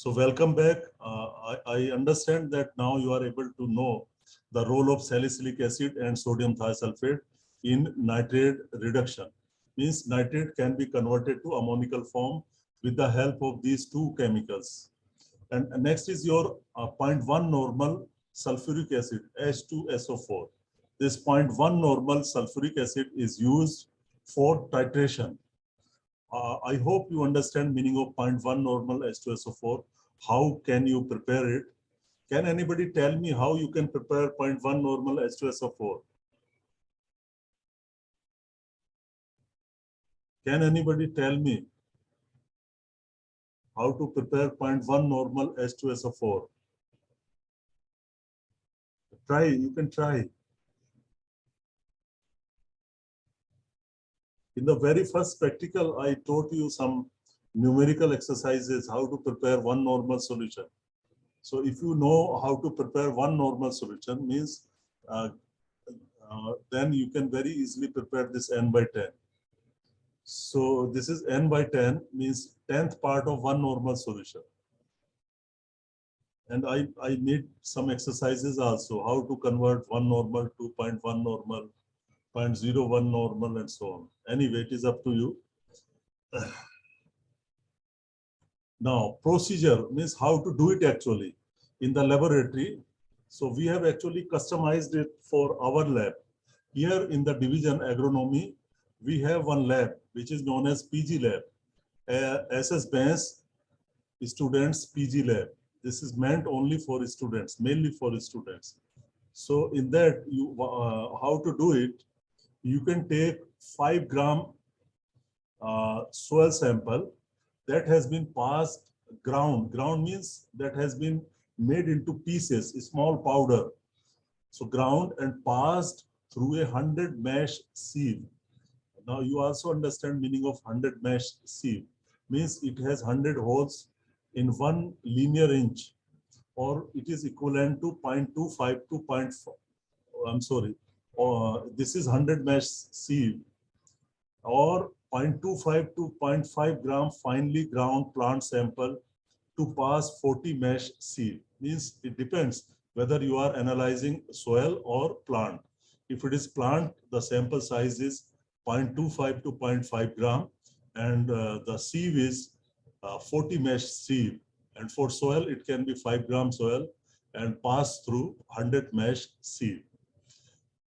So welcome back. I understand that now you are able to know the role of salicylic acid and sodium thiosulfate in nitrate reduction. Means nitrate can be converted to ammonical form with the help of these two chemicals. And next is your 0.1 normal sulfuric acid, H2SO4. This 0.1 normal sulfuric acid is used for titration. I hope you understand meaning of 0.1 normal H2SO4. How can you prepare it? Can anybody tell me how you can prepare 0.1 normal H2SO4? Can anybody tell me how to prepare 0.1 normal H2SO4? Try, you can try. In the very first practical, I taught you some numerical exercises, how to prepare one normal solution. So if you know how to prepare one normal solution, means then you can very easily prepare this n by 10. So this is n by 10, means 10th part of one normal solution. And I need some exercises also, how to convert 1 normal to 0.1 normal, 0.01 normal, and so on. Anyway, it is up to you. Now, procedure means how to do it actually in the laboratory. So we have actually customized it for our lab. Here in the division agronomy, we have one lab which is known as PG lab, SS Benz students PG lab. This is meant only for students, mainly for students. So in that, you how to do it? You can take 5 gram soil sample that has been passed ground. Ground means that has been made into pieces, small powder. So ground and passed through a 100 mesh sieve. Now you also understand meaning of 100 mesh sieve. Means it has 100 holes in 1 linear inch, or it is equivalent to 0.25 to 0.4. I'm sorry. This is 100 mesh sieve, or 0.25 to 0.5 gram finely ground plant sample to pass 40 mesh sieve. Means it depends whether you are analyzing soil or plant. If it is plant, the sample size is 0.25 to 0.5 gram, and the sieve is 40 mesh sieve. And for soil, it can be 5 gram soil and pass through 100 mesh sieve.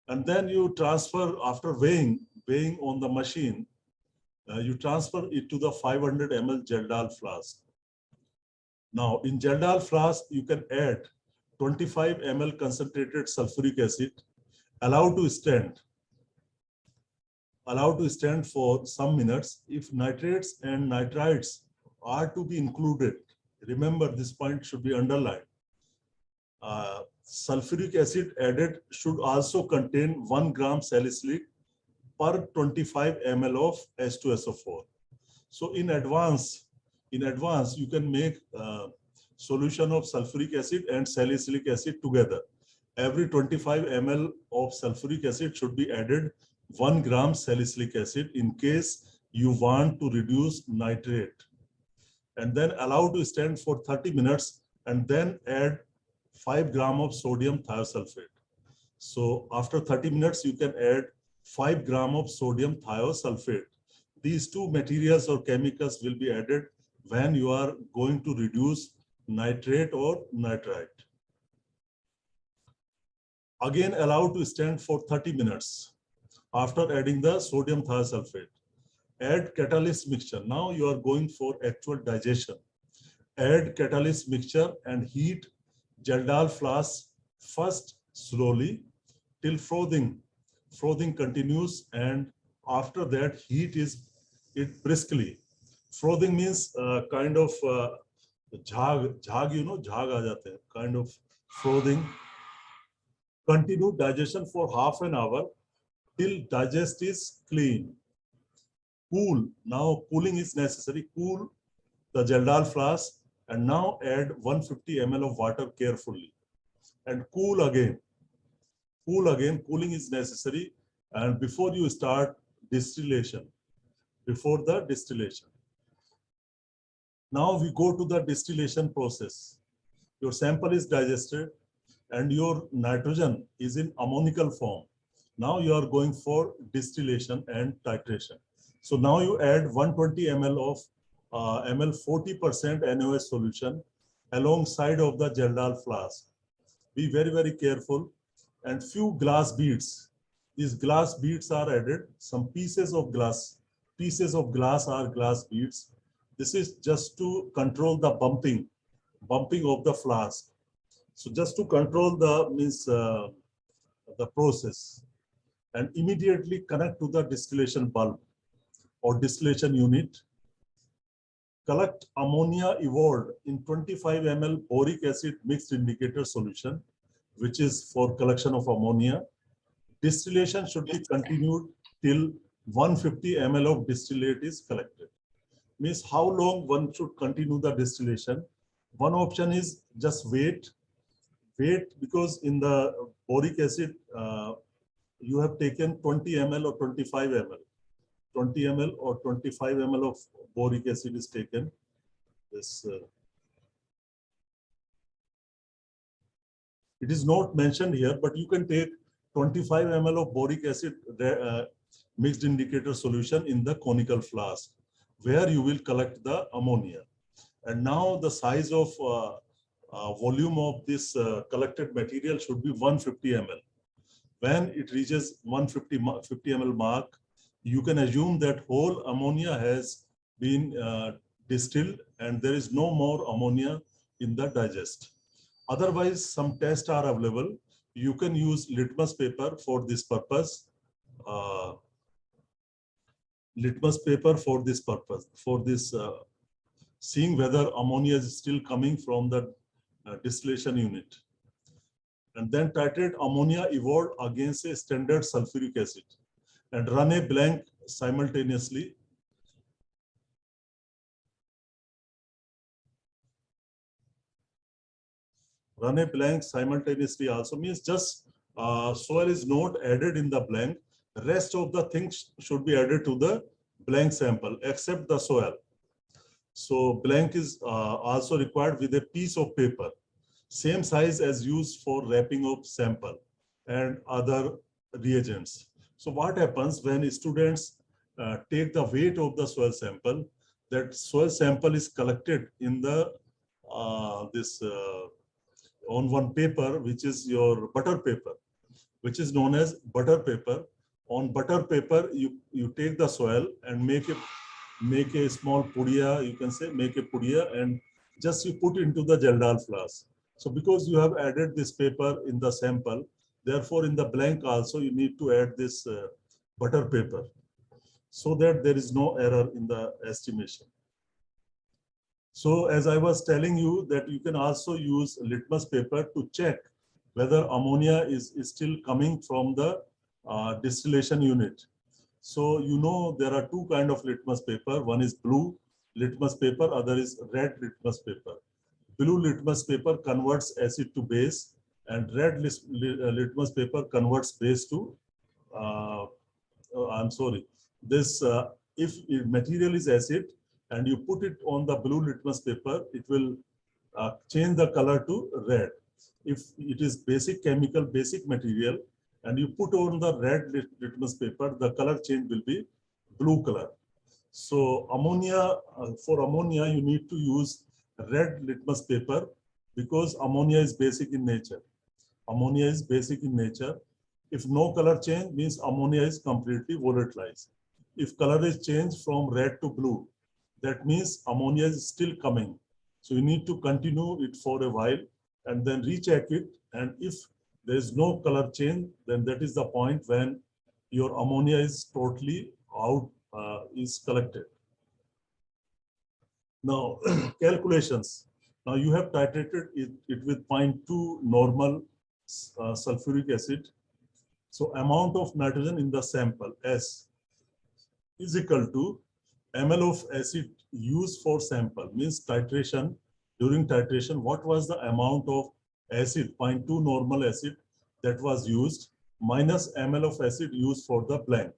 And then you transfer, after weighing on the machine, you transfer it to the 500 ml Geldal flask. Now, in Geldal flask, you can add 25 ml concentrated sulfuric acid, allow to stand for some minutes. If nitrates and nitrites are to be included, remember this point should be underlined. Sulfuric acid added should also contain 1 gram salicylic per 25 ml of H2SO4. So in advance, you can make solution of sulfuric acid and salicylic acid together. Every 25 ml of sulfuric acid should be added 1 gram salicylic acid in case you want to reduce nitrate. And then allow to stand for 30 minutes and then add 5 gram of sodium thiosulfate. So after 30 minutes, you can add 5 gram of sodium thiosulfate. These two materials or chemicals will be added when you are going to reduce nitrate or nitrite. Again, allow to stand for 30 minutes after adding the sodium thiosulfate. Add catalyst mixture. Now you are going for actual digestion. Add catalyst mixture and heat Geldal flask first slowly till frothing. Frothing continues, and after that heat it briskly. Frothing means kind of jhag, you know, jhag aa jate hain, kind of frothing. Continue digestion for half an hour till digest is clean. Cool. Now cooling is necessary. Cool the Geldal flask and now add 150 ml of water carefully and cool again. Cool again. Cooling is necessary, and before you start distillation, before the distillation. Now we go to the distillation process. Your sample is digested and your nitrogen is in ammonical form. Now you are going for distillation and titration. So now you add 120 ml of 40% NaOH solution alongside of the Geldal flask. Be very, very careful. And few glass beads. These glass beads are added. Some pieces of glass are glass beads. This is just to control the bumping of the flask. So just to control the process, and immediately connect to the distillation bulb or distillation unit. Collect ammonia evolved in 25 ml boric acid mixed indicator solution, which is for collection of ammonia. Distillation should be continued till 150 ml of distillate is collected. Means how long one should continue the distillation. One option is just wait, because in the boric acid, you have taken 20 ml or 25 ml. 20 ml or 25 ml of boric acid is taken. This it is not mentioned here, but you can take 25 ml of boric acid mixed indicator solution in the conical flask, where you will collect the ammonia. And now the size of volume of this collected material should be 150 ml. When it reaches 150 ml mark, you can assume that whole ammonia has been distilled and there is no more ammonia in the digest. Otherwise, some tests are available. You can use litmus paper for this purpose. Seeing whether ammonia is still coming from the distillation unit. And then titrate ammonia evolved against a standard sulfuric acid and run a blank simultaneously. Run a blank simultaneously also means just soil is not added in the blank. Rest of the things should be added to the blank sample except the soil. So blank is also required with a piece of paper, same size as used for wrapping of sample and other reagents. So what happens when students take the weight of the soil sample, that soil sample is collected in the on one paper, which is your butter paper, which is known as butter paper. On butter paper, you take the soil and make a small pudia, you can say, make a pudia, and just you put into the Geldal flask. So because you have added this paper in the sample, therefore in the blank also you need to add this butter paper so that there is no error in the estimation. So as I was telling you that you can also use litmus paper to check whether ammonia is still coming from the distillation unit. So you know there are two kinds of litmus paper. One is blue litmus paper, other is red litmus paper. Blue litmus paper converts acid to base, and red litmus paper converts base to, if material is acid and you put it on the blue litmus paper, it will change the color to red. If it is basic chemical, basic material, and you put on the red litmus paper, the color change will be blue color. So ammonia, for ammonia, you need to use red litmus paper because ammonia is basic in nature. Ammonia is basic in nature. If no color change, means ammonia is completely volatilized. If color is changed from red to blue, that means ammonia is still coming. So you need to continue it for a while and then recheck it. And if there is no color change, then that is the point when your ammonia is totally out, is collected. Now, calculations. Now you have titrated it with 0.2 normal sulfuric acid. So amount of nitrogen in the sample S is equal to ml of acid used for sample, means titration. During titration, what was the amount of acid, 0.2 normal acid that was used, minus ml of acid used for the blank.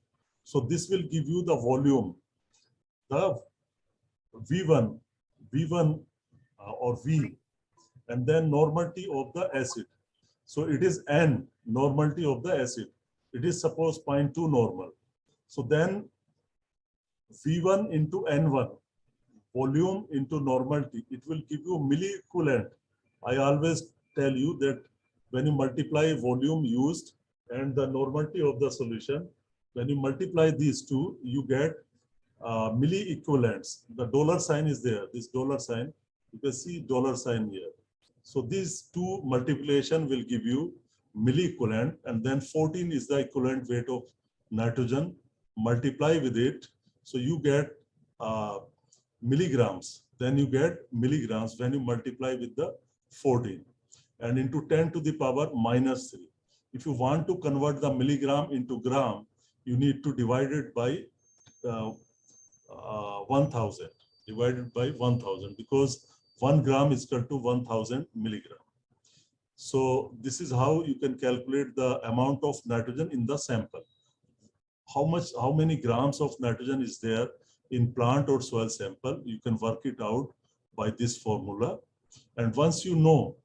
So this will give you the volume, the V1 V1 or V, and then normality of the acid. So it is N, normality of the acid. It is suppose 0.2 normal. So then V1 into N1, volume into normality, it will give you milli-equivalent. I always tell you that when you multiply volume used and the normality of the solution, when you multiply these two, you get milli-equivalents. The dollar sign is there, this dollar sign. You can see dollar sign here. So these two multiplication will give you milli-equivalent, and then 14 is the equivalent weight of nitrogen. Multiply with it, so you get milligrams. Then you get milligrams when you multiply with the 14 and into 10 to the power minus 3. If you want to convert the milligram into gram, you need to divide it by 1000, divided by 1000, because 1 gram is equal to 1000 milligram. So this is how you can calculate the amount of nitrogen in the sample. How many grams of nitrogen is there in plant or soil sample? You can work it out by this formula. And once you know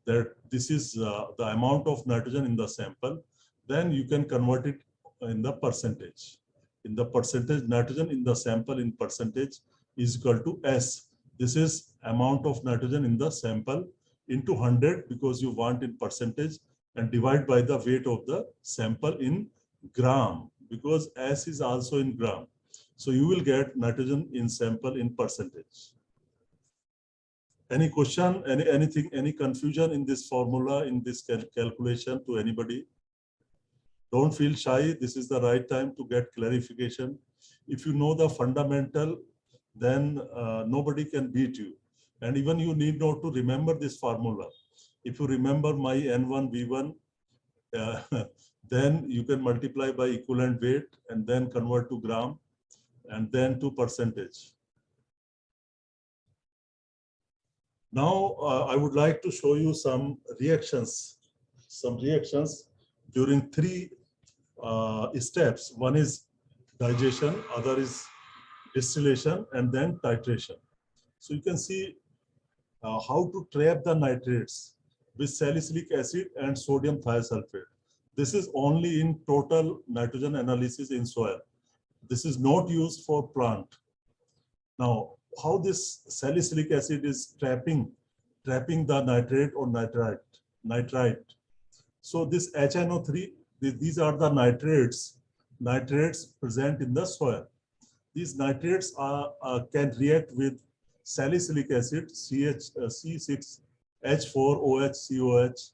that this is the amount of nitrogen in the sample, then you can convert it in the percentage. In the percentage, nitrogen in the sample in percentage is equal to S. This is amount of nitrogen in the sample into 100, because you want in percentage, and divide by the weight of the sample in gram, because S is also in gram. So you will get nitrogen in sample in percentage. Any question, anything, any confusion in this formula, in this calculation to anybody? Don't feel shy. This is the right time to get clarification. If you know the fundamental, then nobody can beat you. And even you need not to remember this formula. If you remember my N1, V1, then you can multiply by equivalent weight and then convert to gram and then to percentage. Now, I would like to show you some reactions during 3 steps. One is digestion, other is distillation, and then titration. So you can see how to trap the nitrates with salicylic acid and sodium thiosulfate. This is only in total nitrogen analysis in soil. This is not used for plant. Now, how this salicylic acid is trapping the nitrate or nitrite. So this HNO3, these are the nitrates present in the soil. These nitrates can react with salicylic acid, C6H4OH, COH.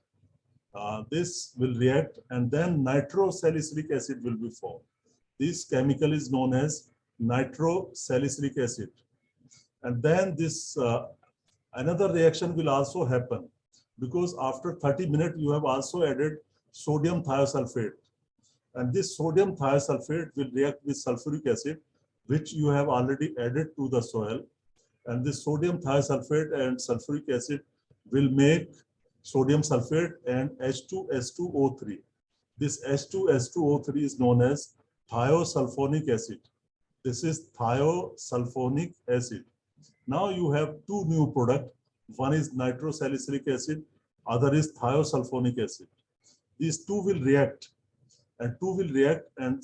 This will react, and then nitrosalicylic acid will be formed. This chemical is known as nitrosalicylic acid. And then this another reaction will also happen, because after 30 minutes you have also added sodium thiosulfate, and this sodium thiosulfate will react with sulfuric acid, which you have already added to the soil, and this sodium thiosulfate and sulfuric acid will make sodium sulfate and H2S2O3. This H2S2O3 is known as thiosulfonic acid. This is thiosulfonic acid. Now you have 2 new products. One is nitrosalicylic acid, other is thiosulfonic acid. These two will react, and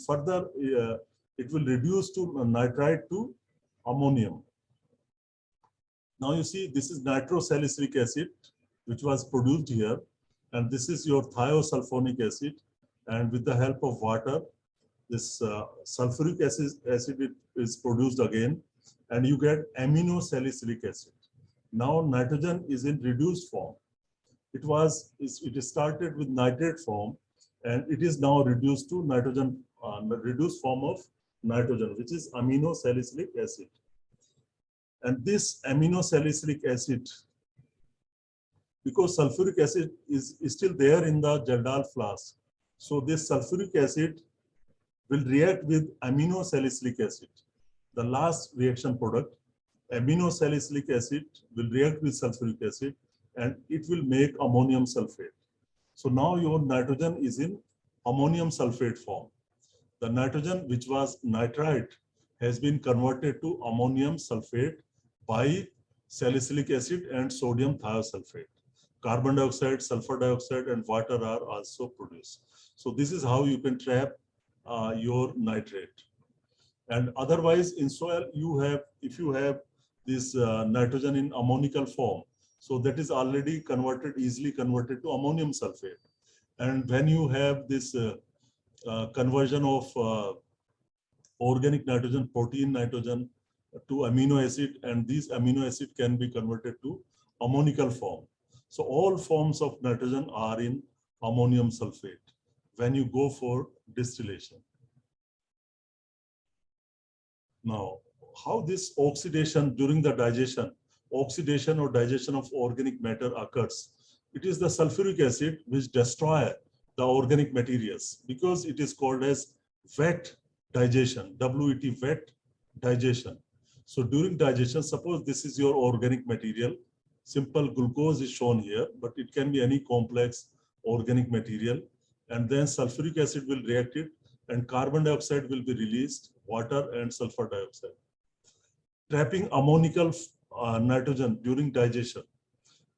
further it will reduce to nitrite to ammonium. Now you see, this is nitrosalicylic acid, which was produced here, and this is your thiosulfonic acid, and with the help of water, this sulfuric acid is produced again, and you get aminosalicylic acid. Now nitrogen is in reduced form. It started with nitrate form, and it is now reduced to nitrogen, reduced form of nitrogen, which is aminosalicylic acid. And this aminosalicylic acid, because sulfuric acid is still there in the Jaldal flask, so this sulfuric acid will react with aminosalicylic acid. The last reaction product, aminosalicylic acid, will react with sulfuric acid, and it will make ammonium sulfate. So now your nitrogen is in ammonium sulfate form. The nitrogen, which was nitrite, has been converted to ammonium sulfate by salicylic acid, and sodium thiosulfate. Carbon dioxide, sulfur dioxide, and water are also produced. So this is how you can trap your nitrate. And otherwise, in soil, you have, if you have this nitrogen in ammonical form, so that is already converted, easily converted to ammonium sulfate. And when you have this conversion of organic nitrogen, protein nitrogen to amino acid, and these amino acid can be converted to ammonical form. So all forms of nitrogen are in ammonium sulfate when you go for distillation. Now, how this oxidation during the digestion, oxidation or digestion of organic matter occurs? It is the sulfuric acid which destroy the organic materials, because it is called as wet digestion, WET, wet digestion. So during digestion, suppose this is your organic material, simple glucose is shown here, but it can be any complex organic material, and then sulfuric acid will react it, and carbon dioxide will be released, water and sulfur dioxide. Trapping ammonical nitrogen during digestion.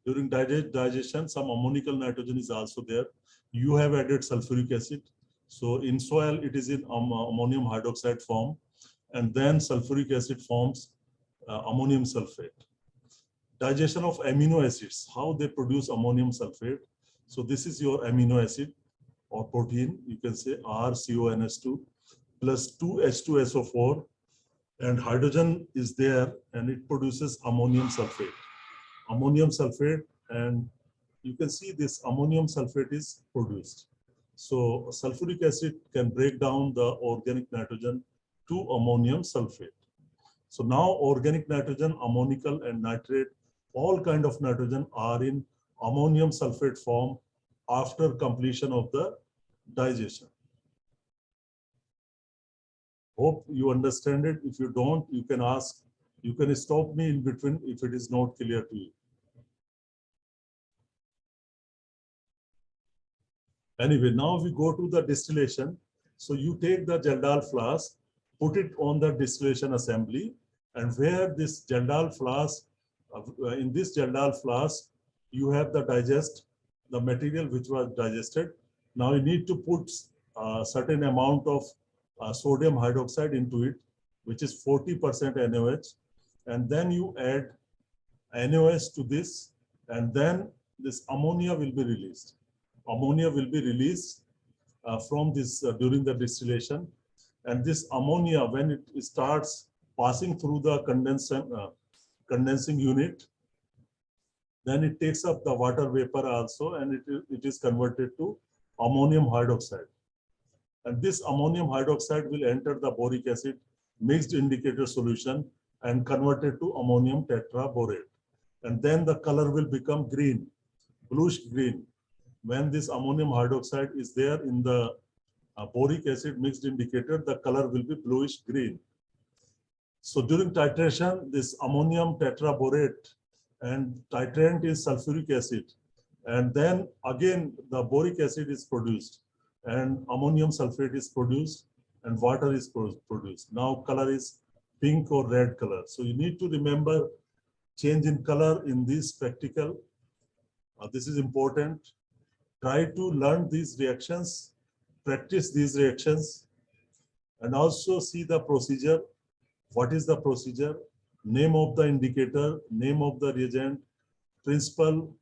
During digestion, some ammonical nitrogen is also there. You have added sulfuric acid. So in soil, it is in ammonium hydroxide form, and then sulfuric acid forms ammonium sulfate. Digestion of amino acids, how they produce ammonium sulfate. So this is your amino acid or protein, you can say RCONS2 plus 2H2SO4, and hydrogen is there, and it produces ammonium sulfate. Ammonium sulfate, and you can see this ammonium sulfate is produced. So sulfuric acid can break down the organic nitrogen to ammonium sulfate. So now organic nitrogen, ammonical and nitrate, all kind of nitrogen are in ammonium sulfate form after completion of the digestion. Hope you understand it. If you don't, you can ask, you can stop me in between if it is not clear to you. Anyway, now we go to the distillation. So you take the Geldal flask, put it on the distillation assembly, and where this Geldal flask, in this Geldal flask, you have the material which was digested. Now you need to put a certain amount of sodium hydroxide into it, which is 40% NaOH, and then you add NaOH to this, and then this ammonia will be released. Ammonia will be released from this during the distillation, and this ammonia, when it starts passing through the condensing unit, then it takes up the water vapor also, and it is converted to ammonium hydroxide. And this ammonium hydroxide will enter the boric acid mixed indicator solution and converted to ammonium tetraborate. And then the color will become green, bluish green. When this ammonium hydroxide is there in the boric acid mixed indicator, the color will be bluish green. So during titration, this ammonium tetraborate and titrant is sulfuric acid. And then again, the boric acid is produced, and ammonium sulfate is produced, and water is produced. Now color is pink or red color. So you need to remember change in color in this practical. This is important. Try to learn these reactions, practice these reactions, and also see the procedure. What is the procedure? Name of the indicator, name of the reagent, principle,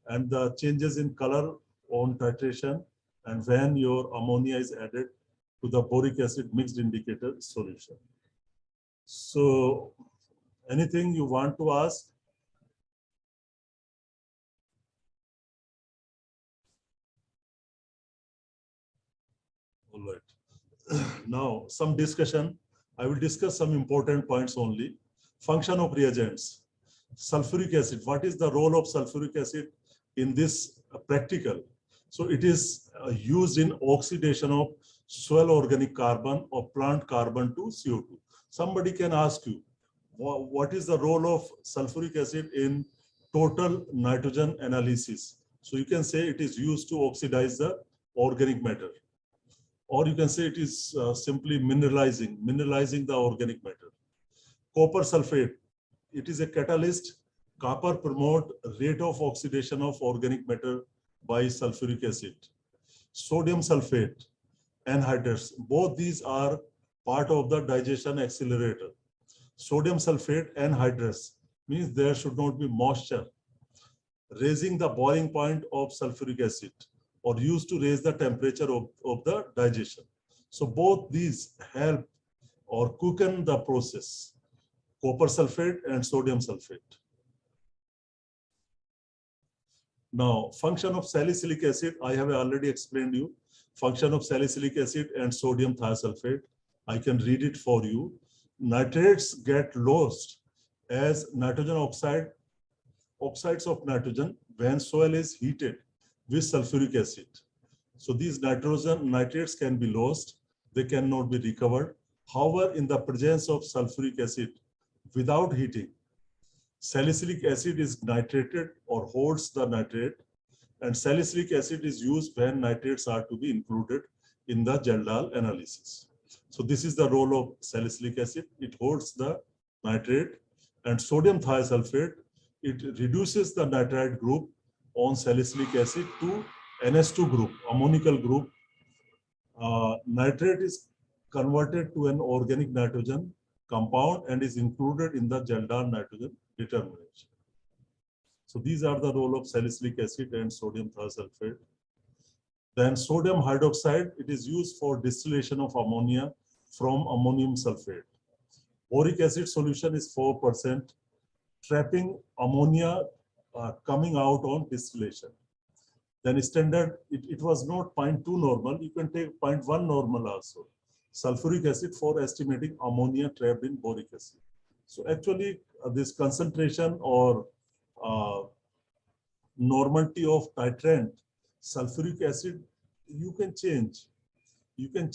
and the changes in color on titration, and when your ammonia is added to the boric acid mixed indicator solution. So anything you want to ask? All right. Now some discussion. I will discuss some important points only. Function of reagents. Sulfuric acid. What is the role of sulfuric acid in this practical? So it is used in oxidation of soil organic carbon or plant carbon to CO2. Somebody can ask you, what is the role of sulfuric acid in total nitrogen analysis? So you can say it is used to oxidize the organic matter. Or you can say it is simply mineralizing the organic matter. Copper sulfate it is a catalyst. Copper promote rate of oxidation of organic matter by sulfuric acid. Sodium sulfate, anhydrous, both these are part of the digestion accelerator. Sodium sulfate anhydrous means there should not be moisture, raising the boiling point of sulfuric acid or used to raise the temperature of the digestion. So both these help or quicken the process, copper sulfate and sodium sulfate. Now, function of salicylic acid, I have already explained you. Function of salicylic acid and sodium thiosulfate. I can read it for you. Nitrates get lost as nitrogen oxide, oxides of nitrogen when soil is heated with sulfuric acid. So these nitrates can be lost. They cannot be recovered. However, in the presence of sulfuric acid without heating, salicylic acid is nitrated or holds the nitrate, and salicylic acid is used when nitrates are to be included in the Geldal analysis. So this is the role of salicylic acid. It holds the nitrate, and sodium thiosulfate, it reduces the nitrite group on salicylic acid to NH2 group, ammonical group. Nitrate is converted to an organic nitrogen compound and is included in the Geldal nitrogen determination. So these are the role of salicylic acid and sodium thiosulfate. Then sodium hydroxide, it is used for distillation of ammonia from ammonium sulfate. Boric acid solution is 4%, trapping ammonia coming out on distillation. Then standard, it was not 0.2 normal, you can take 0.1 normal also. Sulfuric acid for estimating ammonia trapped in boric acid. So actually this concentration or normality of titrant, sulfuric acid, you can change. You can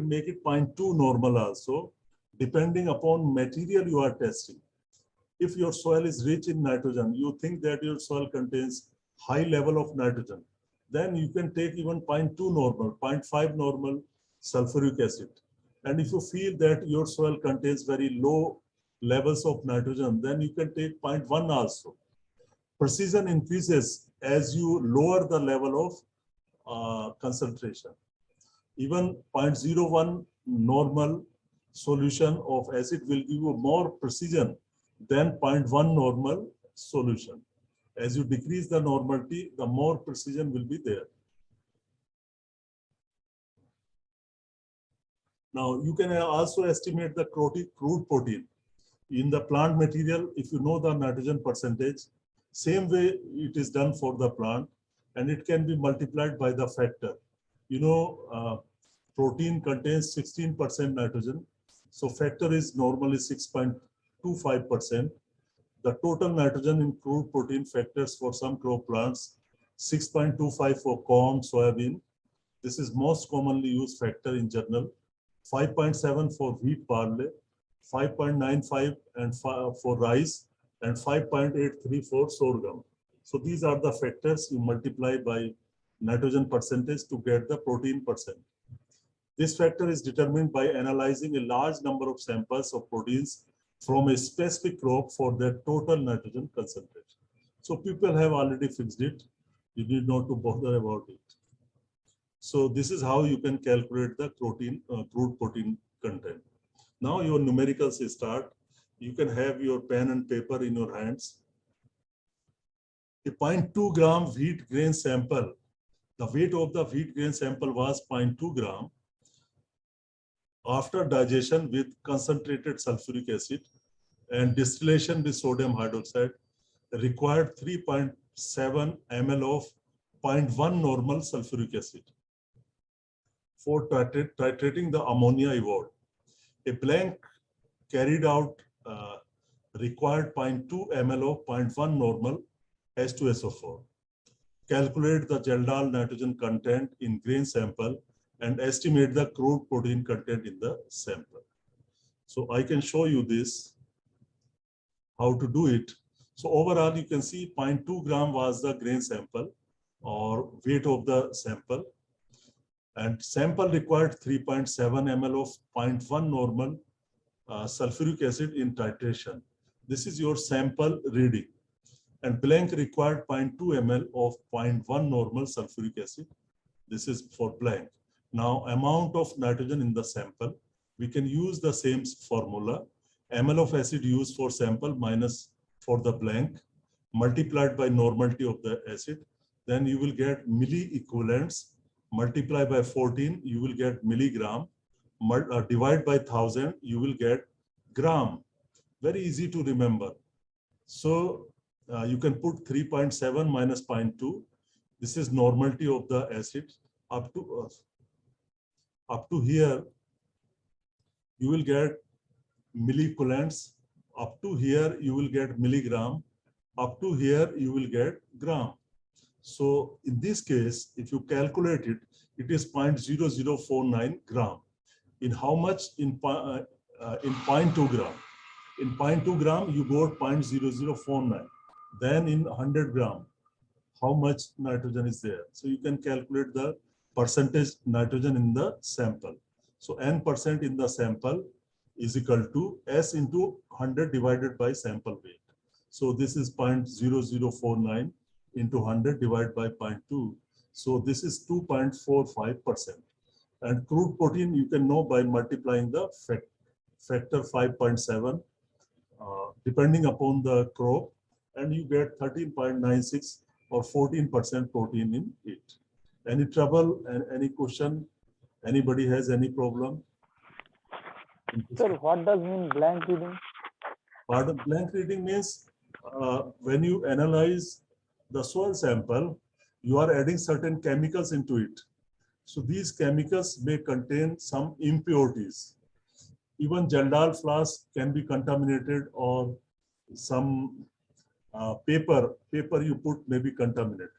make it 0.2 normal also, depending upon material you are testing. If your soil is rich in nitrogen, you think that your soil contains high level of nitrogen, then you can take even 0.2 normal, 0.5 normal sulfuric acid. And if you feel that your soil contains very low levels of nitrogen, then you can take 0.1 also. Precision increases as you lower the level of concentration. Even 0.01 normal solution of acid will give you more precision than 0.1 normal solution. As you decrease the normality, the more precision will be there. Now, you can also estimate the crude protein. In the plant material, if you know the nitrogen percentage, same way it is done for the plant, and it can be multiplied by the factor. You know, protein contains 16% nitrogen, so factor is normally 6.25%. The total nitrogen in crude protein factors for some crop plants, 6.25 for corn, soybean. This is most commonly used factor in journal. 5.7 for wheat, barley, 5.95 and for rice, and 5.83 for sorghum. So these are the factors you multiply by nitrogen percentage to get the protein percent. This factor is determined by analyzing a large number of samples of proteins from a specific crop for their total nitrogen concentration. So people have already fixed it. You need not to bother about it. So this is how you can calculate the protein, crude protein content. Now your numericals start. You can have your pen and paper in your hands. A 0.2 gram wheat grain sample, the weight of the wheat grain sample was 0.2 gram. After digestion with concentrated sulfuric acid and distillation with sodium hydroxide, required 3.7 ml of 0.1 normal sulfuric acid for titrating the ammonia evolved. A blank carried out required 0.2 ml of 0.1 normal H2SO4. Calculate the Geldal nitrogen content in grain sample and estimate the crude protein content in the sample. So I can show you this, how to do it. So overall, you can see 0.2 gram was the grain sample or weight of the sample. And sample required 3.7 ml of 0.1 normal sulfuric acid in titration. This is your sample reading. And blank required 0.2 ml of 0.1 normal sulfuric acid. This is for blank. Now, amount of nitrogen in the sample, we can use the same formula. ml of acid used for sample minus for the blank, multiplied by normality of the acid. Then you will get milli equivalents. Multiply by 14, you will get milligram. Divide by 1000, you will get gram. Very easy to remember. So you can put 3.7 minus 0.2. This is normality of the acid. Up to here, you will get milliequivalents. Up to here, you will get milligram. Up to here, you will get gram. So in this case, if you calculate it, it is 0.0049 gram. In how much? In 0.2 gram. In 0.2 gram, you got 0.0049. Then in 100 gram, how much nitrogen is there? So you can calculate the percentage nitrogen in the sample. So n% in the sample is equal to S into 100 divided by sample weight. So this is 0.0049 into 100 divided by 0.2. So this is 2.45%. And crude protein you can know by multiplying the factor 5.7 depending upon the crop, and you get 13.96 or 14% protein in it. Any trouble and any question? Anybody has any problem? Sir, what does mean blank reading? Pardon, blank reading means when you analyze the soil sample, you are adding certain chemicals into it. So these chemicals may contain some impurities. Even Geldal flask can be contaminated, or some paper you put may be contaminated.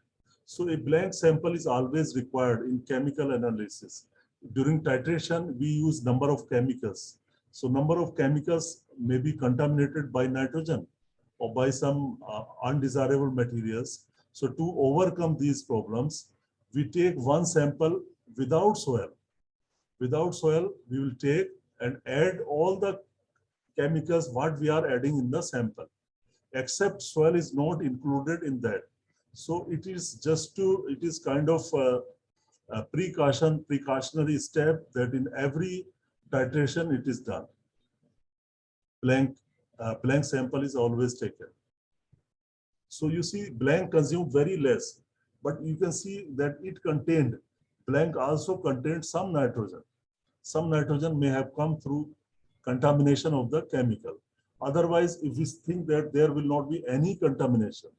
So a blank sample is always required in chemical analysis. During titration, we use number of chemicals. So number of chemicals may be contaminated by nitrogen or by some undesirable materials. So to overcome these problems, we take one sample without soil. Without soil, we will take and add all the chemicals what we are adding in the sample, except soil is not included in that. So it is just it is kind of a precautionary step that in every titration it is done. Blank sample is always taken. So you see blank consumed very less, but you can see that blank also contained some nitrogen. Some nitrogen may have come through contamination of the chemical. Otherwise, if we think that there will not be any contamination,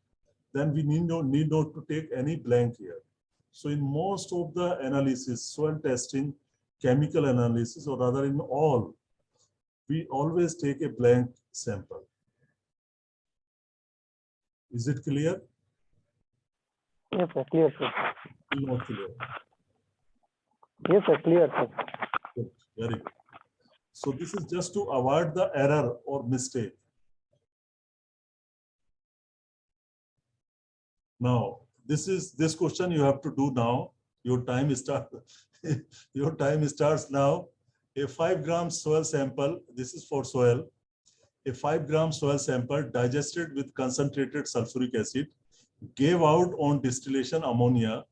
then we need not to take any blank here. So in most of the analysis, soil testing, chemical analysis, or rather in all, we always take a blank sample. Is it clear? Yes, sir. Clear, sir. Not clear. Yes, sir. Clear, sir. Good. Very good. So this is just to avoid the error or mistake. Now, this question you have to do now. Your time starts now. A 5 gram soil sample, this is for soil. A 5 gram soil sample digested with concentrated sulfuric acid gave out on distillation ammonia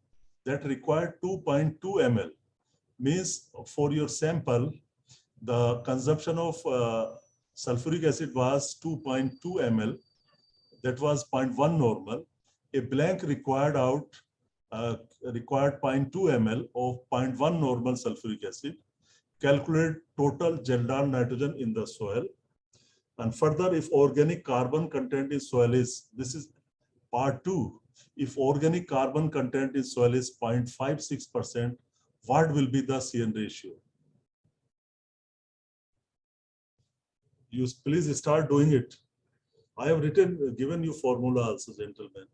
that required 2.2 ml. Means for your sample, the consumption of sulfuric acid was 2.2 ml. That was 0.1 normal. A blank required 0.2 ml of 0.1 normal sulfuric acid. Calculate total Geldal nitrogen in the soil. And further, if organic carbon content in soil is, this is part 2. If organic carbon content in soil is 0.56%, what will be the CN ratio? You please start doing it. I have given you formula also, gentlemen.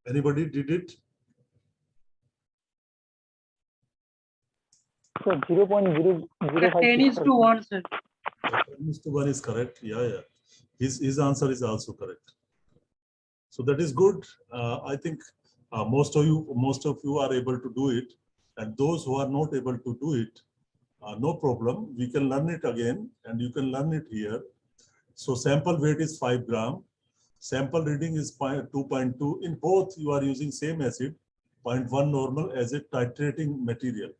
Anybody did it? So 0.0005. 10:1, sir. 10:1 is correct. Yeah. His answer is also correct. So that is good. I think most of you are able to do it, and those who are not able to do it, no problem. We can learn it again, and you can learn it here. So sample weight is 5 gram. Sample reading is 2.2. In both, you are using same acid, 0.1 normal as a titrating material,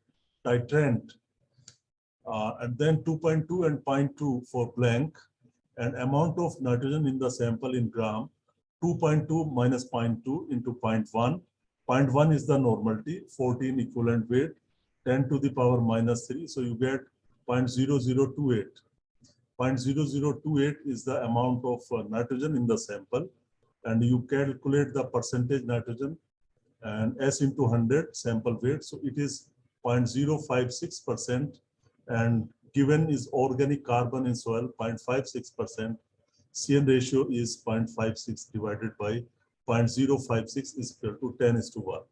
titrant. And then 2.2 and 0.2 for blank. And amount of nitrogen in the sample in gram, 2.2 minus 0.2 into 0.1. 0.1 is the normality, 14 equivalent weight, 10 to the power minus 3. So you get 0.0028. 0.0028 is the amount of nitrogen in the sample. And you calculate the percentage nitrogen and S into 100 sample weight. So it is 0.056%. And given is organic carbon in soil, 0.56%. CN ratio is 0.56 divided by 0.056 is equal to 10:1.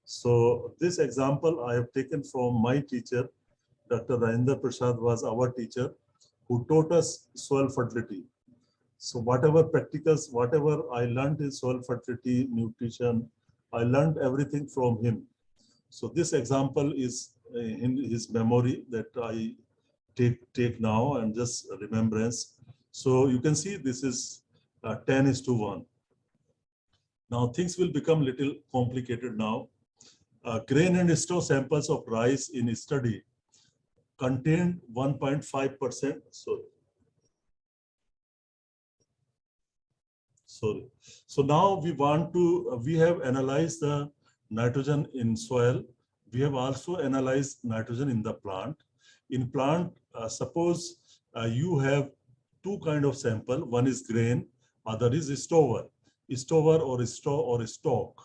So this example I have taken from my teacher, Dr. Rajendra Prasad was our teacher who taught us soil fertility. So whatever practicals, whatever I learned in soil fertility, nutrition, I learned everything from him. So this example is in his memory that I take now and just remembrance. So you can see this is 10:1. Now things will become little complicated now. Grain and straw samples of rice in study contained 1.5%. Sorry. So now we have analyzed the nitrogen in soil. We have also analyzed nitrogen in the plant. In plant, suppose you have two kind of sample. One is grain, other is stover or straw or stalk.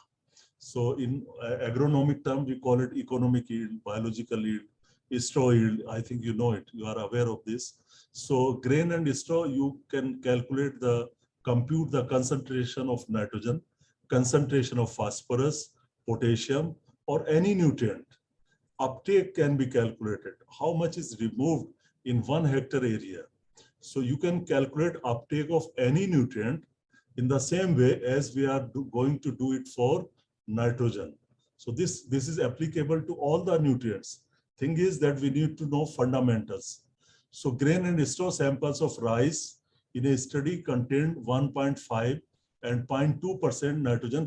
So in agronomic term, we call it economic yield, biological yield, straw yield. I think you know it. You are aware of this. So grain and straw, you can compute the concentration of nitrogen, concentration of phosphorus, potassium, or any nutrient. Uptake can be calculated. How much is removed in 1 hectare area? So you can calculate uptake of any nutrient in the same way as we are going to do it for nitrogen. So this is applicable to all the nutrients. Thing is that we need to know fundamentals. So grain and straw samples of rice in a study contained 1.5 and 0.2% nitrogen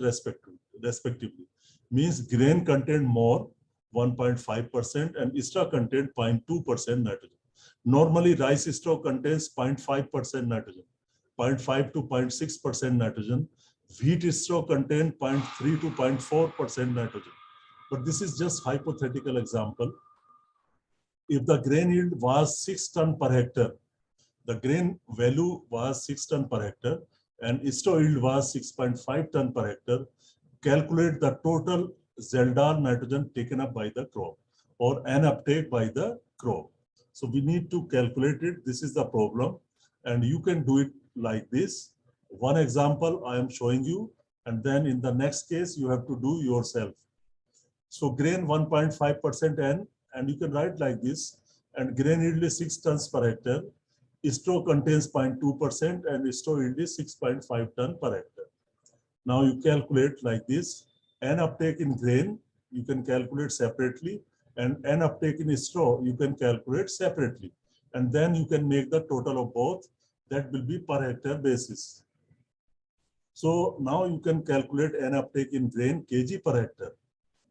respectively. Means grain contained more, 1.5%, and straw contained 0.2% nitrogen. Normally, rice straw contains 0.5% nitrogen, 0.5 to 0.6% nitrogen. Wheat straw contains 0.3 to 0.4% nitrogen. But this is just hypothetical example. If the grain yield was 6 ton per hectare, the grain value was 6 ton per hectare and straw yield was 6.5 ton per hectare, calculate the total Zeldar nitrogen taken up by the crop or an uptake by the crop. So we need to calculate it. This is the problem. And you can do it like this. One example I am showing you. And then in the next case, you have to do yourself. So grain 1.5% N, and you can write like this. And grain yield is 6 tons per hectare. Straw contains 0.2% and straw yield is 6.5 ton per hectare. Now you calculate like this. N uptake in grain, you can calculate separately, and N uptake in straw, you can calculate separately. And then you can make the total of both. That will be per hectare basis. So now you can calculate N uptake in grain kg per hectare,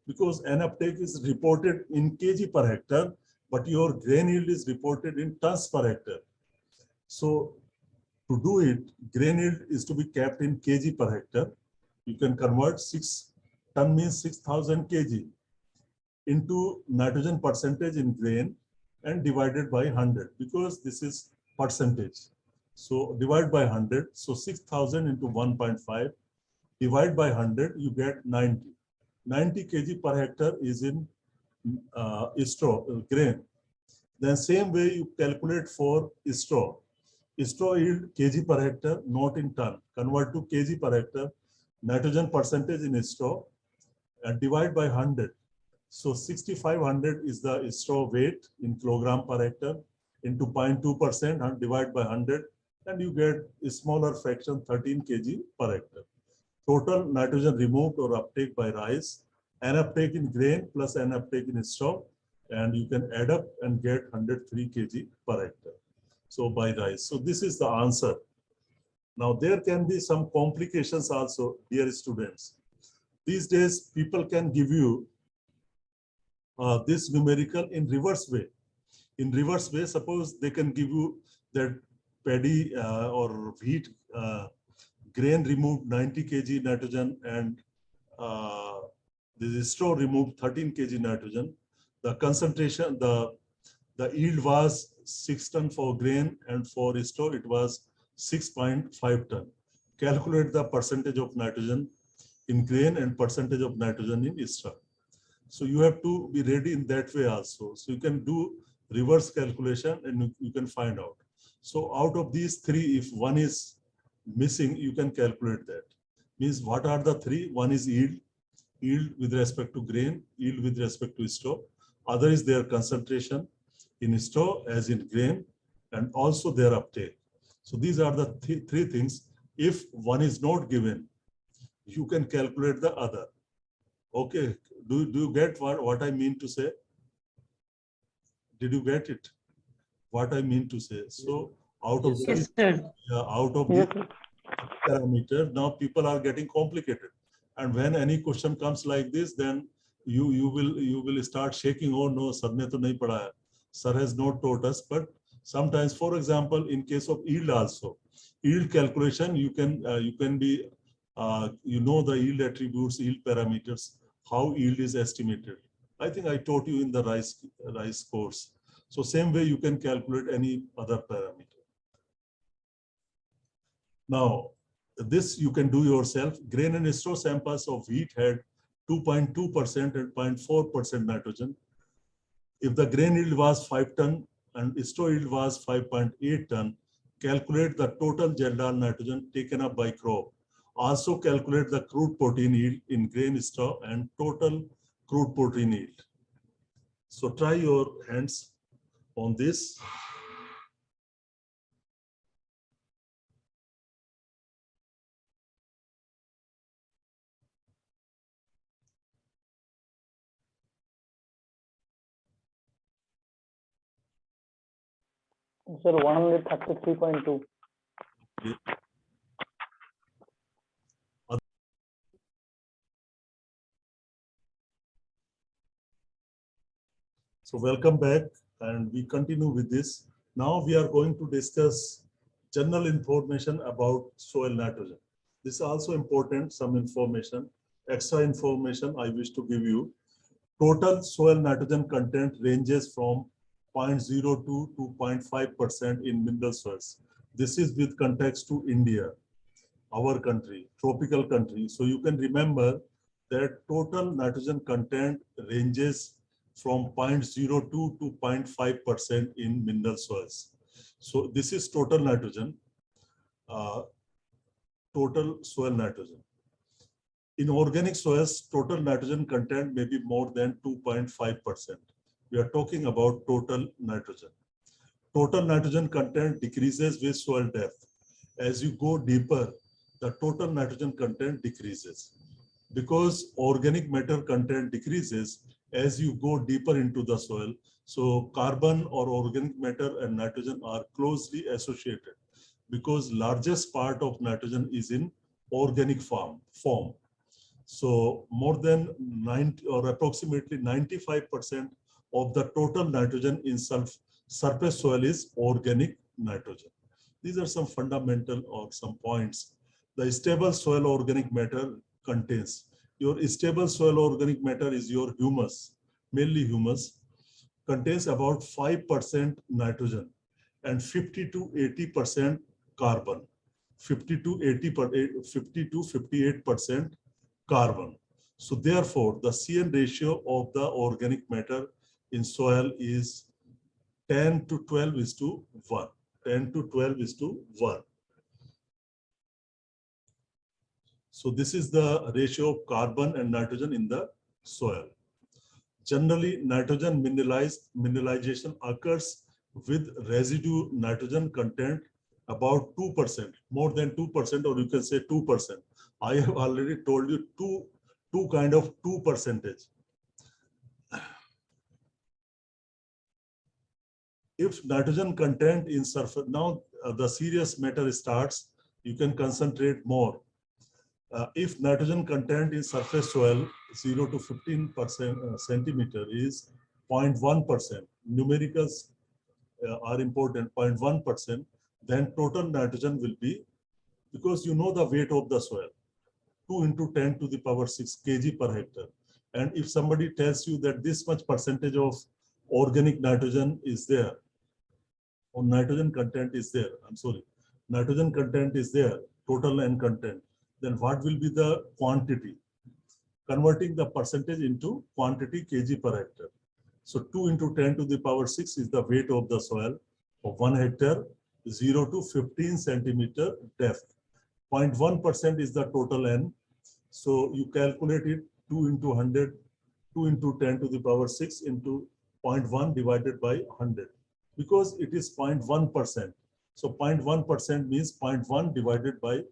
because N uptake is reported in kg per hectare, but your grain yield is reported in tons per hectare. So to do it, grain yield is to be kept in kg per hectare. You can convert 6 ton means 6,000 kg into nitrogen percentage in grain and divided by 100, because this is percentage. So divide by 100. So 6,000 into 1.5 divide by 100, you get 90. 90 kg per hectare is in straw grain. Then same way you calculate for straw. Straw yield kg per hectare, not in ton. Convert to kg per hectare. nitrogen percentage in straw and divide by 100. So 6,500 is the straw weight in kilogram per hectare into 0.2% and divide by 100, and you get a smaller fraction 13 kg per hectare. Total nitrogen removed or uptake by rice, N uptake in grain plus N uptake in straw, and you can add up and get 103 kg per hectare. So by rice. So this is the answer. Now there can be some complications also, dear students. These days, people can give you this numerical in reverse way. In reverse way, suppose they can give you that paddy or wheat grain removed 90 kg nitrogen and the straw removed 13 kg nitrogen. The concentration, the yield was 6 ton for grain and for straw it was 6.5 ton. Calculate the percentage of nitrogen in grain and percentage of nitrogen in straw. So you have to be ready in that way also. So you can do reverse calculation and you can find out. So out of these three, if one is missing, you can calculate that. Means what are the three? One is yield with respect to grain, yield with respect to straw. Other is their concentration in straw as in grain, and also their uptake. So these are the three things. If one is not given, you can calculate the other. Okay, do you get what I mean to say? Did you get it? What I mean to say? So out of Yes, these, sir. out of Yes, these parameters, now people are getting complicated. And when any question comes like this, then you will start shaking. Oh no, sir ne to nahi padhaya. Sir has not taught us. But sometimes, for example, in case of yield also, yield calculation, you can be you know the yield attributes, yield parameters, how yield is estimated. I think I taught you in the rice course. So same way you can calculate any other parameter. Now, this you can do yourself. Grain and straw samples of wheat had 2.2% and 0.4% nitrogen. If the grain yield was 5 ton and straw yield was 5.8 ton, calculate the total gel nitrogen taken up by crop. Also calculate the crude protein yield in grain, straw, and total crude protein yield. So try your hands on this. sir, 133.2. So welcome back, and we continue with this. Now we are going to discuss general information about soil nitrogen. This is also important, some information, extra information I wish to give you. Total soil nitrogen content ranges from 0.02 to 0.5% in mineral soils. This is with context to India, our country, tropical country. So you can remember that total nitrogen content ranges from 0.02 to 0.5% in mineral soils. So this is total nitrogen, total soil nitrogen. In organic soils, total nitrogen content may be more than 2.5%. We are talking about total nitrogen. Total nitrogen content decreases with soil depth. As you go deeper, the total nitrogen content decreases. Because organic matter content decreases as you go deeper into the soil, so carbon or organic matter and nitrogen are closely associated because largest part of nitrogen is in organic form. So more than 90 or approximately 95% of the total nitrogen in surface soil is organic nitrogen. These are some fundamental or some points. The stable soil organic matter contains. Your stable soil organic matter is your humus, mainly humus, contains about 5% nitrogen and 50 to 80% carbon, 50 to 58% carbon. So therefore, the CN ratio of the organic matter in soil is 10 to 12 is to 1. 10 to 12 is to 1. So this is the ratio of carbon and nitrogen in the soil. Generally, nitrogen mineralization occurs with residue nitrogen content about 2%, more than 2%, or you can say 2%. I have already told you two kind of 2%. If nitrogen content in surface, now the serious matter starts, you can concentrate more. If nitrogen content in surface soil 0 to 15% centimeter is 0.1%, numericals are important, 0.1%, then total nitrogen will be, because you know the weight of the soil, 2 into 10 to the power 6 kg per hectare. And if somebody tells you that this much percentage of organic nitrogen is there, or nitrogen content is there, nitrogen content is there, total N content, then what will be the quantity? Converting the percentage into quantity kg per hectare. So 2 into 10 to the power 6 is the weight of the soil of 1 hectare, 0 to 15 centimeter depth. 0.1% is the total N. So you calculate it 2 into 100, 2 into 10 to the power 6 into 0.1 divided by 100. Because it is 0.1%. So 0.1% means 0.1 divided by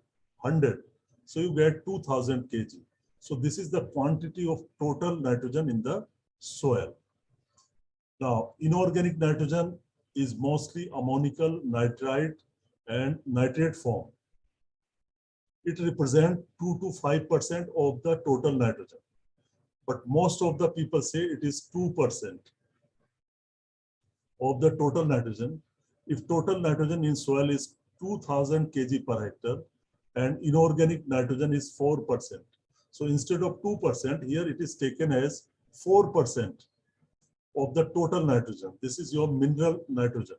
100. So you get 2000 kg. So this is the quantity of total nitrogen in the soil. Now, inorganic nitrogen is mostly ammonical, nitrite, and nitrate form. It represents 2 to 5% of the total nitrogen. But most of the people say it is 2% of the total nitrogen. If total nitrogen in soil is 2000 kg per hectare and inorganic nitrogen is 4%. So instead of 2%, here it is taken as 4% of the total nitrogen. This is your mineral nitrogen.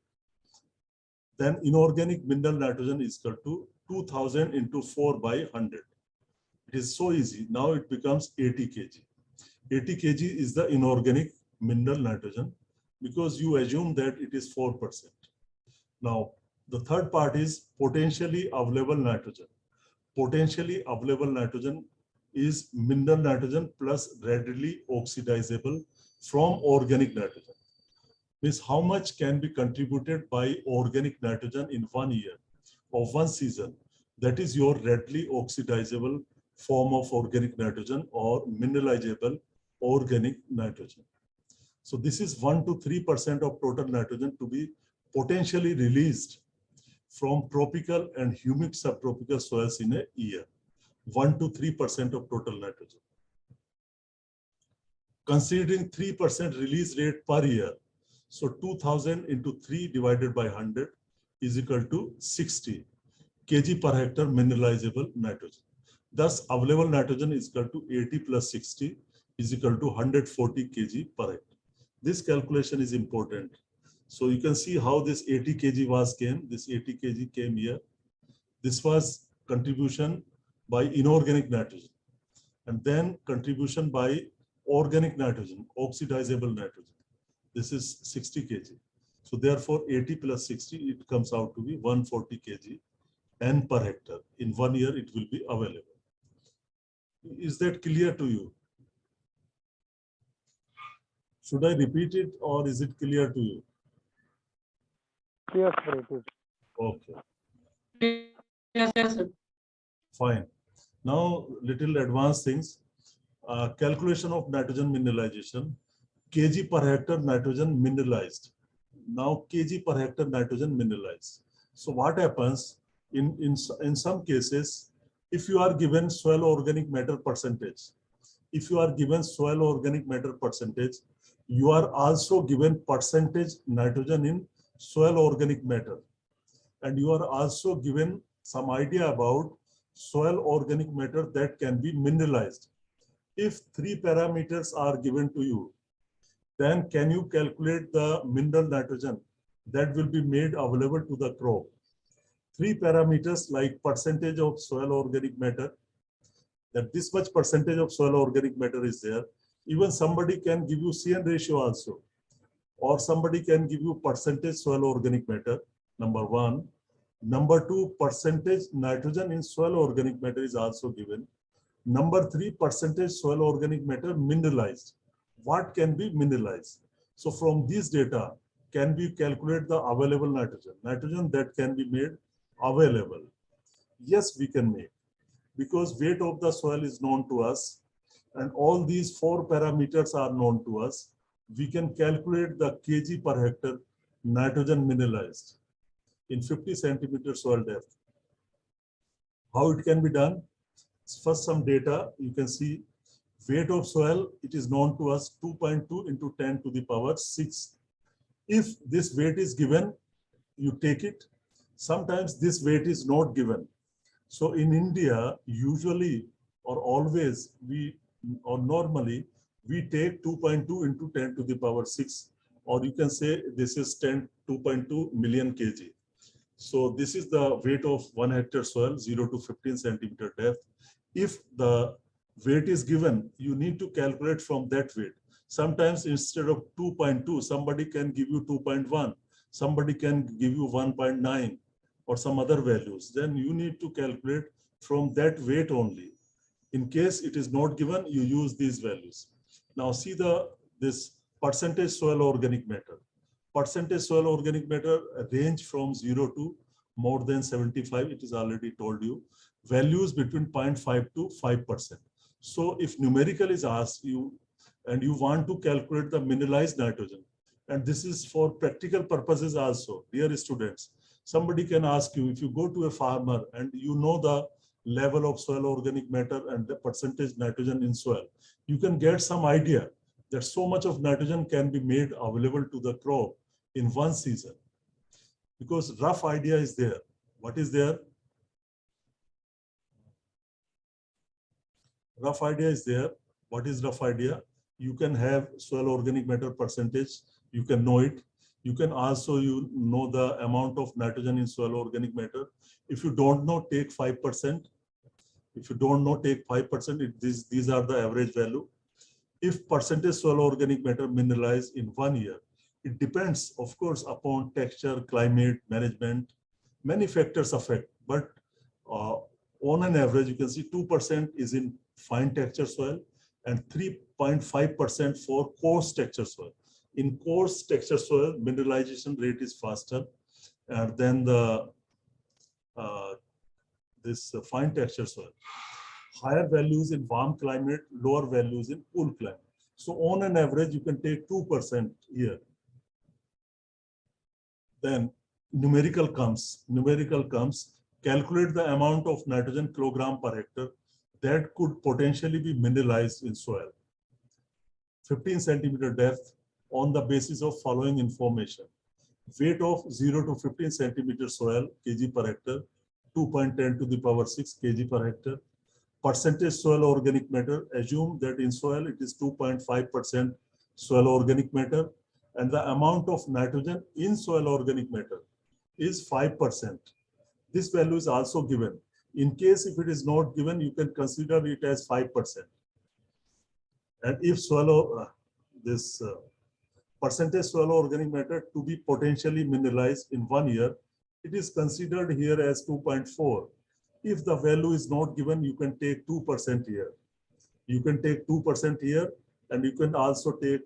Then inorganic mineral nitrogen is equal to 2000 into 4 by 100. It is so easy. Now it becomes 80 kg. 80 kg is the inorganic mineral nitrogen because you assume that it is 4%. Now, the third part is potentially available nitrogen. Potentially available nitrogen is mineral nitrogen plus readily oxidizable from organic nitrogen. Means how much can be contributed by organic nitrogen in 1 year or 1 season. That is your readily oxidizable form of organic nitrogen or mineralizable organic nitrogen. So this is 1 to 3% of total nitrogen to be potentially released from tropical and humid subtropical soils in a year. 1 to 3% of total nitrogen. Considering 3% release rate per year, so 2000 into 3 divided by 100 is equal to 60 kg per hectare mineralizable nitrogen. Thus, available nitrogen is equal to 80 plus 60 is equal to 140 kg per hectare. This calculation is important. So you can see how this 80 kg came. This 80 kg came here. This was contribution by inorganic nitrogen. And then contribution by organic nitrogen, oxidizable nitrogen. This is 60 kg. So therefore 80 plus 60, it comes out to be 140 kg N per hectare. In 1 year, it will be available. Is that clear to you? Should I repeat it or is it clear to you? Yes, sir, it is. Okay. Yes, sir. Fine. Now, little advanced things. Calculation of nitrogen mineralization. Kg per hectare nitrogen mineralized. Now, kg per hectare nitrogen mineralized. So what happens in some cases, if you are given soil organic matter percentage, you are also given percentage nitrogen in soil organic matter. And you are also given some idea about soil organic matter that can be mineralized. If 3 parameters are given to you, then can you calculate the mineral nitrogen that will be made available to the crop? 3 parameters like percentage of soil organic matter, that this much percentage of soil organic matter is there. Even somebody can give you CN ratio also, or somebody can give you percentage soil organic matter, number 1. Number 2, percentage nitrogen in soil organic matter is also given. Number 3, percentage soil organic matter mineralized. What can be mineralized? So from these data, can we calculate the available nitrogen? Nitrogen that can be made available. Yes, we can make, because weight of the soil is known to us and all these 4 parameters are known to us. We can calculate the kg per hectare nitrogen mineralized in 50 centimeter soil depth. How it can be done? First, some data. You can see weight of soil, it is known to us 2.2 into 10 to the power 6. If this weight is given, you take it. Sometimes this weight is not given. So in India, usually or always normally we take 2.2 into 10 to the power 6, or you can say this is 2.2 million kg. So this is the weight of 1 hectare soil, 0 to 15 centimeter depth. If the weight is given, you need to calculate from that weight. Sometimes instead of 2.2, somebody can give you 2.1, somebody can give you 1.9 or some other values. Then you need to calculate from that weight only. In case it is not given, you use these values. Now see this percentage soil organic matter. Percentage soil organic matter range from 0 to more than 75. It is already told you. Values between 0.5 to 5%. So if numerical is asked you and you want to calculate the mineralized nitrogen, and this is for practical purposes also, dear students, somebody can ask you, if you go to a farmer and you know the level of soil organic matter and the percentage nitrogen in soil, you can get some idea that so much of nitrogen can be made available to the crop in one season. Because rough idea is there. What is there? Rough idea is there. What is rough idea? You can have soil organic matter percentage. You can know it. You can also know the amount of nitrogen in soil organic matter. If you don't know, take 5%. If you don't know, take 5%. These are the average value. If percentage soil organic matter mineralized in 1 year, it depends, of course, upon texture, climate, management. Many factors affect, but on an average, you can see 2% is in fine texture soil and 3.5% for coarse texture soil. In coarse texture soil, mineralization rate is faster than the fine texture soil. Higher values in warm climate, lower values in cool climate. So on an average, you can take 2% here. Then numerical comes. Numerical comes. Calculate the amount of nitrogen kilogram per hectare that could potentially be mineralized in soil. 15 centimeter depth on the basis of following information. Weight of 0 to 15 centimeter soil, kg per hectare, 2.10 to the power 6 kg per hectare. Percentage soil organic matter, assume that in soil it is 2.5% soil organic matter, and the amount of nitrogen in soil organic matter is 5%. This value is also given. In case if it is not given, you can consider it as 5%. And if percentage soil organic matter to be potentially mineralized in 1 year, it is considered here as 2.4. If the value is not given, you can take 2% here. You can take 2% here, and you can also take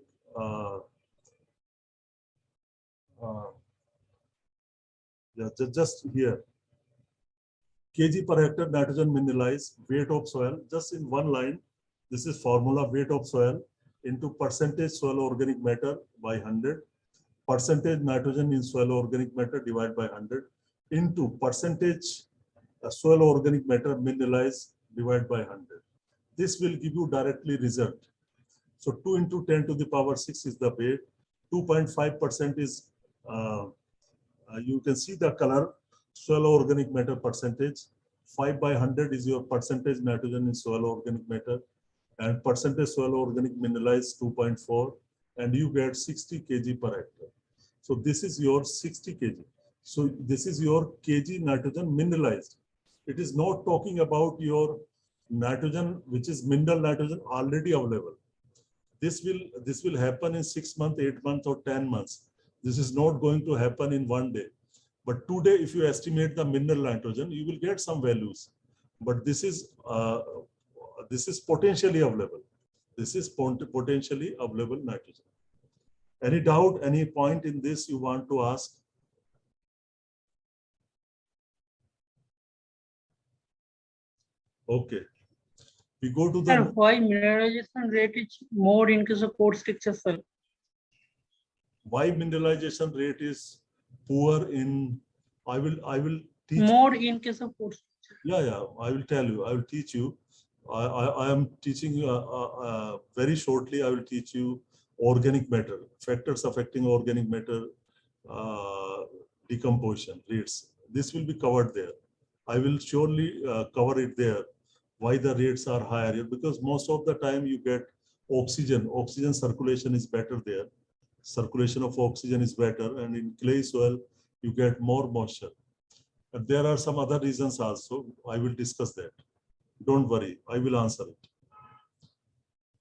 just here. Kg per hectare nitrogen mineralized, weight of soil, just in one line. This is formula, weight of soil into percentage soil organic matter by 100, percentage nitrogen in soil organic matter divided by 100 into percentage soil organic matter mineralized divided by 100. This will give you directly result. So 2 into 10 to the power 6 is the weight. 2.5% is, you can see the color, soil organic matter percentage. 5 by 100 is your percentage nitrogen in soil organic matter, and percentage soil organic mineralized 2.4, and you get 60 kg per hectare. So this is your 60 kg. So this is your kg nitrogen mineralized. It is not talking about your nitrogen, which is mineral nitrogen already available. This will happen in 6 months, 8 months, or 10 months. This is not going to happen in 1 day. But today, if you estimate the mineral nitrogen, you will get some values. But this is this is potentially available. This is potentially available nitrogen. Any doubt, any point in this you want to ask? Okay. We go to the. And why mineralization rate is more in case of pore structure soil? Why mineralization rate is poor in, I will teach. More in case of pore structure. Yeah, I will tell you, I will teach you. I am teaching you very shortly. I will teach you organic matter, factors affecting organic matter decomposition rates. This will be covered there. I will surely cover it there. Why the rates are higher? Because most of the time you get oxygen. Oxygen circulation is better there. Circulation of oxygen is better, and in clay soil you get more moisture. And there are some other reasons also. I will discuss that. Don't worry, I will answer it.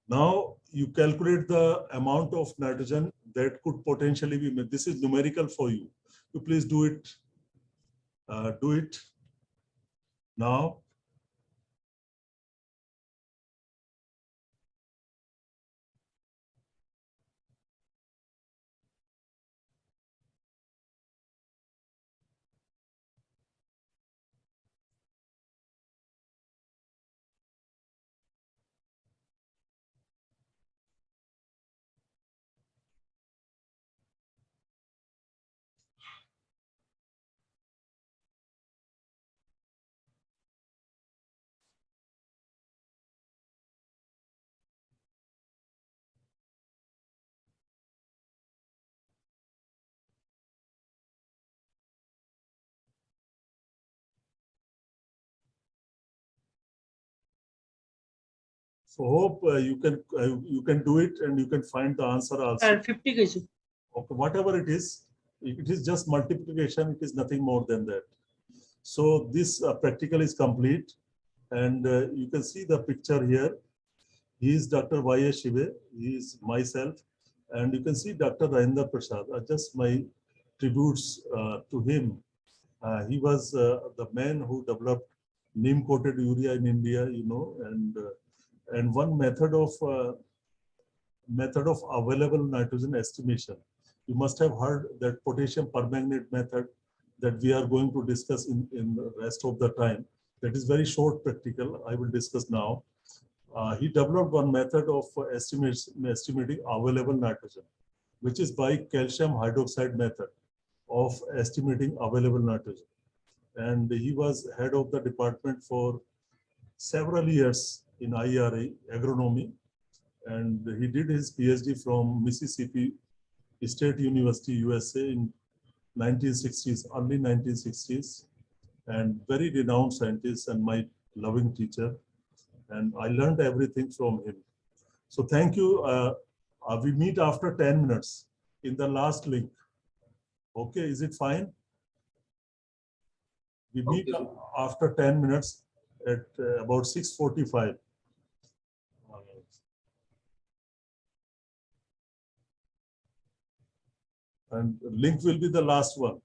Now you calculate the amount of nitrogen that could potentially be made. This is numerical for you. You please do it. Do it now. So hope you can do it and you can find the answer also. 50 kg. Okay, whatever it is just multiplication. It is nothing more than that. So this practical is complete, and you can see the picture here. He is Dr. Y. Shive. He is myself, and you can see Dr. Rajendra Prasad. Just my tributes to him. He was the man who developed neem-coated urea in India, you know, and one method of available nitrogen estimation. You must have heard that potassium permanganate method that we are going to discuss in the rest of the time. That is very short practical. I will discuss now. He developed one method of estimating available nitrogen, which is by calcium hydroxide method of estimating available nitrogen. And he was head of the department for several years in IRA, agronomy, and he did his PhD from Mississippi State University, USA in 1960s, early 1960s, and very renowned scientist and my loving teacher. And I learned everything from him. So thank you. We meet after 10 minutes in the last link. Okay, is it fine? We meet after 10 minutes at about 6:45. And link will be the last one.